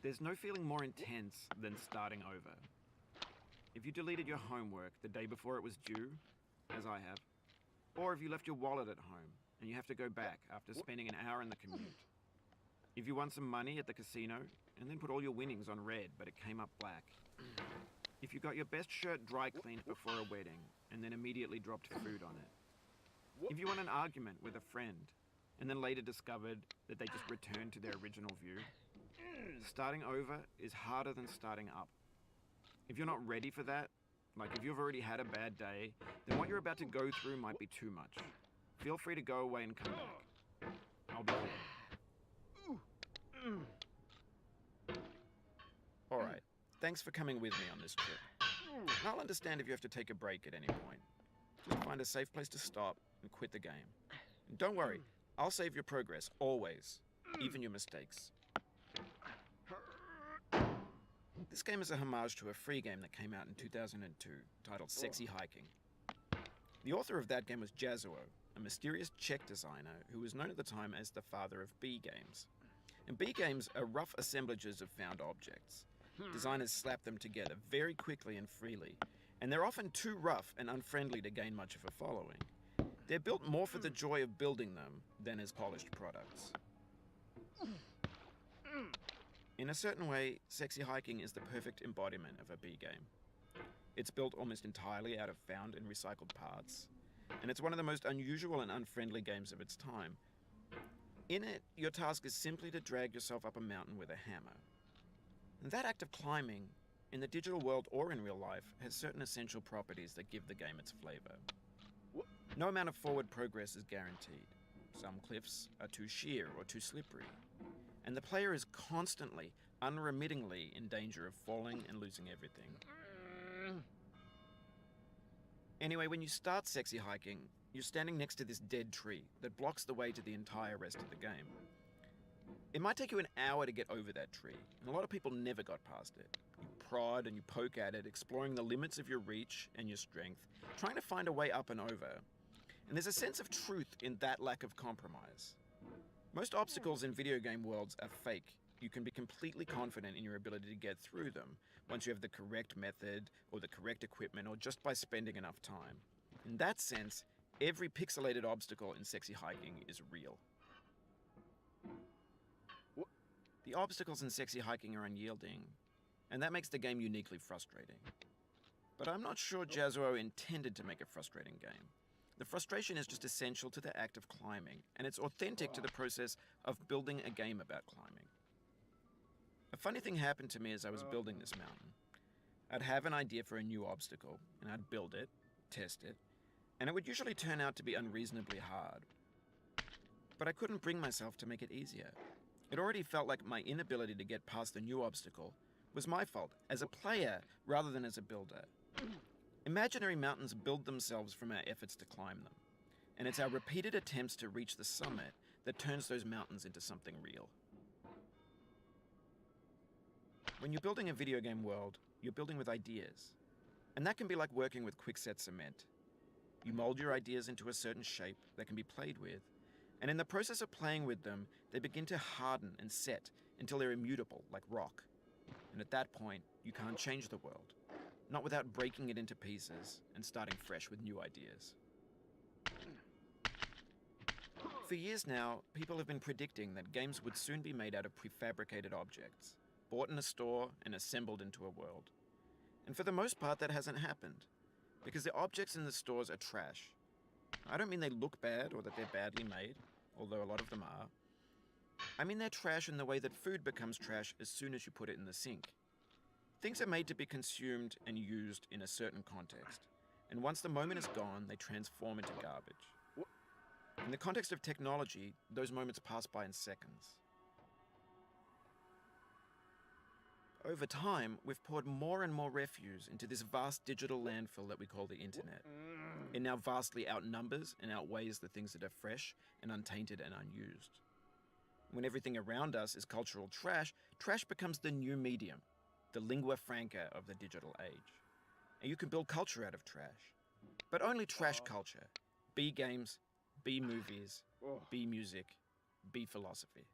There's no feeling more intense than starting over. If you deleted your homework the day before it was due, as I have, or if you left your wallet at home and you have to go back after spending an hour in the commute. If you won some money at the casino and then put all your winnings on red but it came up black. If you got your best shirt dry cleaned before a wedding and then immediately dropped food on it. If you won an argument with a friend and then later discovered that they just returned to their original view. Starting over is harder than starting up. If you're not ready for that, like if you've already had a bad day, then what you're about to go through might be too much. Feel free to go away and come back. I'll be here. Alright, thanks for coming with me on this trip. I'll understand if you have to take a break at any point. Just find a safe place to stop and quit the game. And don't worry, I'll save your progress, always. Even your mistakes. This game is a homage to a free game that came out in 2002, titled Sexy Hiking. The author of that game was Jazuo, a mysterious Czech designer who was known at the time as the father of B games. And B games are rough assemblages of found objects. Designers slap them together very quickly and freely, and they're often too rough and unfriendly to gain much of a following. They're built more for the joy of building them than as polished products. In a certain way, Sexy Hiking is the perfect embodiment of a B game. It's built almost entirely out of found and recycled parts, and it's one of the most unusual and unfriendly games of its time. In it, your task is simply to drag yourself up a mountain with a hammer. And that act of climbing, in the digital world or in real life, has certain essential properties that give the game its flavor. No amount of forward progress is guaranteed. Some cliffs are too sheer or too slippery, and the player is constantly, unremittingly in danger of falling and losing everything. Anyway, when you start Sexy Hiking, you're standing next to this dead tree that blocks the way to the entire rest of the game. It might take you an hour to get over that tree, and a lot of people never got past it. You prod and you poke at it, exploring the limits of your reach and your strength, trying to find a way up and over. And there's a sense of truth in that lack of compromise. Most obstacles in video game worlds are fake. You can be completely confident in your ability to get through them once you have the correct method or the correct equipment or just by spending enough time. In that sense, every pixelated obstacle in Sexy Hiking is real. The obstacles in Sexy Hiking are unyielding, and that makes the game uniquely frustrating. But I'm not sure Jazuo intended to make a frustrating game. The frustration is just essential to the act of climbing, and it's authentic to the process of building a game about climbing. A funny thing happened to me as I was building this mountain. I'd have an idea for a new obstacle, and I'd build it, test it, and it would usually turn out to be unreasonably hard. But I couldn't bring myself to make it easier. It already felt like my inability to get past the new obstacle was my fault, as a player rather than as a builder. Imaginary mountains build themselves from our efforts to climb them, and it's our repeated attempts to reach the summit that turns those mountains into something real. When you're building a video game world, you're building with ideas, and that can be like working with quickset cement. You mold your ideas into a certain shape that can be played with, and in the process of playing with them, they begin to harden and set until they're immutable, like rock. And at that point, you can't change the world, not without breaking it into pieces and starting fresh with new ideas. For years now, people have been predicting that games would soon be made out of prefabricated objects, bought in a store and assembled into a world. And for the most part, that hasn't happened, because the objects in the stores are trash. I don't mean they look bad or that they're badly made, although a lot of them are. I mean they're trash in the way that food becomes trash as soon as you put it in the sink. Things are made to be consumed and used in a certain context, and once the moment is gone, they transform into garbage. In the context of technology, those moments pass by in seconds. Over time, we've poured more and more refuse into this vast digital landfill that we call the internet. It now vastly outnumbers and outweighs the things that are fresh and untainted and unused. When everything around us is cultural trash, trash becomes the new medium, the lingua franca of the digital age. And you can build culture out of trash. But only trash culture. B games, B movies, B music, B philosophy.